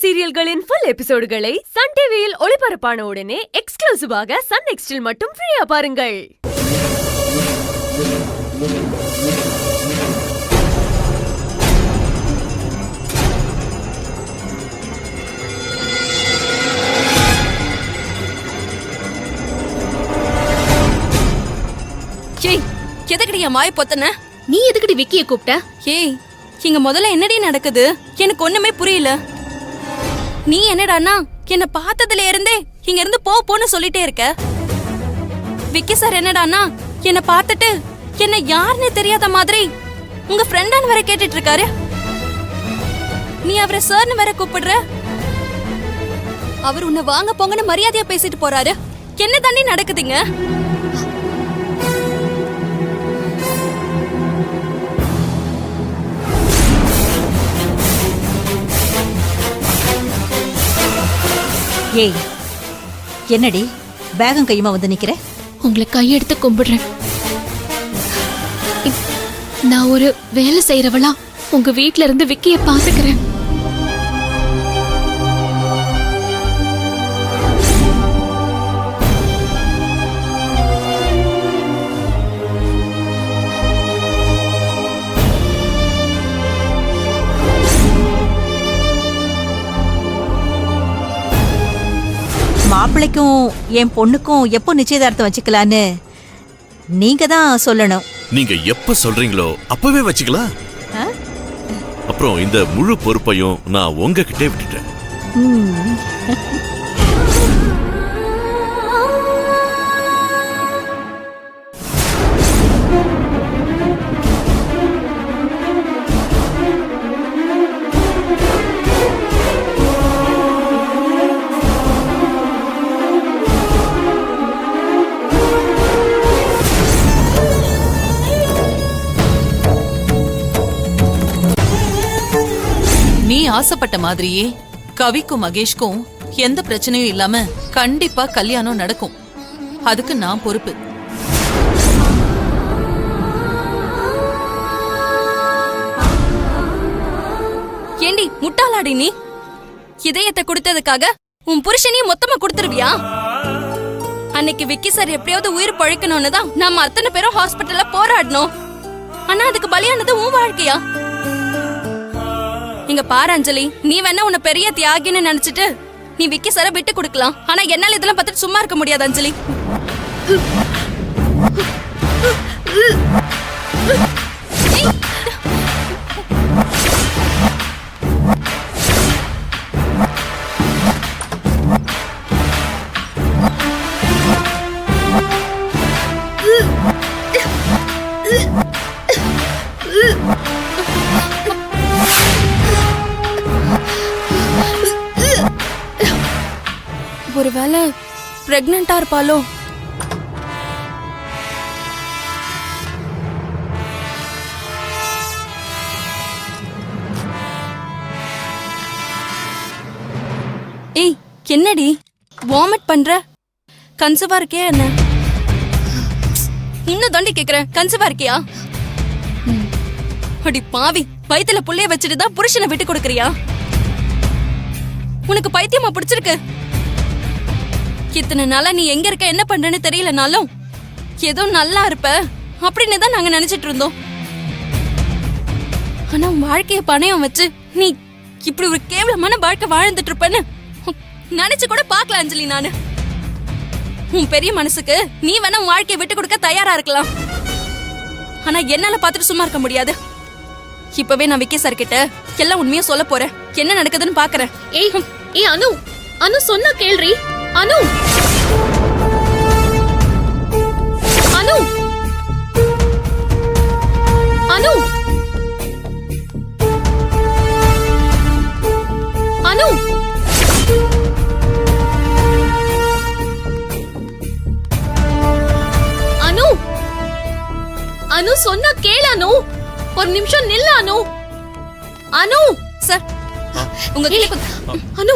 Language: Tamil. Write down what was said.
சீரியல்களின் ஃபுல் எபிசோடுகளை சன் டிவியில் ஒளிபரப்பான உடனே எக்ஸ்க்ளூசிவாக சன் நெக்ஸ்டில் மட்டும் ஃப்ரீயா பாருங்கள். எதுக்கடி என் மாய பொத்தன? நீ எதுக்கடி விக்கிய கூப்பிட்ட? ஏய், இங்க முதல்ல என்னடி நடக்குது? எனக்கு ஒண்ணுமே புரியல. நீ என்னடானா என்ன பார்த்ததுல இருந்தே இங்க இருந்து போன்னு சொல்லிட்டே இருக்க. விக்கி சார் என்னடானா என்ன பார்த்துட்டு என்ன யாருன்னு தெரியாத மாதிரி உங்க ஃப்ரெண்டான்னு வேற கேட்டுட்டு இருக்காரு. நீ அவரை சார்னு வேற கூப்பிடுற. அவர் உன்னை வாங்க போங்கன்னு மரியாதையா பேசிட்டு போறாரு. என்ன தாண்டி நடக்குதுங்க? ஏய், என்னடி பேகம் கையுமா வந்து நிக்கிற? உங்களை கையெடுத்து கும்பிடுறேன். நான் ஒரு வேலை செய்யறவளா உங்க வீட்ல இருந்து விக்கிய பாத்துக்கிறேன். மாப்பிள்ளைக்கும் என் பொண்ணுக்கும் எப்போ நிச்சயதார்த்தம் வச்சுக்கலான்னு நீங்க தான் சொல்லணும். நீங்க எப்ப சொல்றீங்களோ அப்பவே வச்சுக்கலாம். அப்புறம் இந்த முழு பொறுப்பையும் நான் உங்ககிட்டே விட்டுட்டேன். நீ ஆசைப்பட்ட மாதிரியே கவிக்கும் மகேஷ்க்கும் எந்த பிரச்சனையும் இல்லாம கண்டிப்பா கல்யாணம் நடக்கும். அதுக்கு நான் பொறுப்பு. ஏண்டி முட்டாளாடி நீ? இதயத்தை கொடுத்ததுக்காக உன் புருஷனையும் மொத்தமா கொடுத்துருவியா? அன்னைக்கு விக்கி சார் எப்படியாவது உயிர் பழைக்கணும்னு தான் நாம அத்தனை பேரும் ஹாஸ்பிட்டல்ல போராடணும். ஆனா அதுக்கு பலியானது உன் வாழ்க்கையா? இங்க பாரு அஞ்சலி, நீ வேணா உன்னை பெரிய தியாகின்னு நினைச்சிட்டு நீ விக்கி சார விட்டு கொடுக்கலாம். ஆனா என்னால இதெல்லாம் பார்த்துட்டு சும்மா இருக்க முடியாது அஞ்சலி. ஒருவேளை பிரெக்னண்டா இருப்பாளோ? ஏய், என்னடி வாமிட் பண்ற? கன்சீவா இருக்கியா என்ன? இன்னும் தாண்டி கேக்குறேன், கன்சீவா இருக்கியா? அடி பாவி, வயித்துல புள்ளைய வச்சுட்டு தான் புருஷனை விட்டு கொடுக்கறியா? உனக்கு பைத்தியமா பிடிச்சிருக்கு? இத்தனை நாளா நீ எங்க இருக்க என்ன பண்றன்னு தெரியலனாலும் ஏதோ நல்லா இருப்ப அப்படின்னு தான் நாங்க நினைச்சிட்டு இருந்தோம். ஆனா வாழ்க்கைய பணையம் வச்சு நீ இப்படி ஒரு கேவலமான வாழ்க்கை வாழ்ந்துட்டு இருப்பன்னு நினைச்சு கூட பாக்கல அஞ்சலி. நானு உன் பெரிய மனசுக்கு நீ வேணா உன் வாழ்க்கையை விட்டு கொடுக்க தயாரா இருக்கலாம். ஆனா என்னால பாத்துட்டு சும்மா இருக்க முடியாது. இப்பவே நான் விக்கி சார் கிட்ட எல்லாம் உண்மையா சொல்ல போறேன். என்ன நடக்குதுன்னு பாக்குறேன். ஏய் அனு, அனு சொன்னா கேள்றி. அனு, அனு, அனு, அனு, அனு, அனு சொன்னா கேளு அனு. ஒரு நிமிஷம் நில்ல அனு. அனு சார் உங்க அனு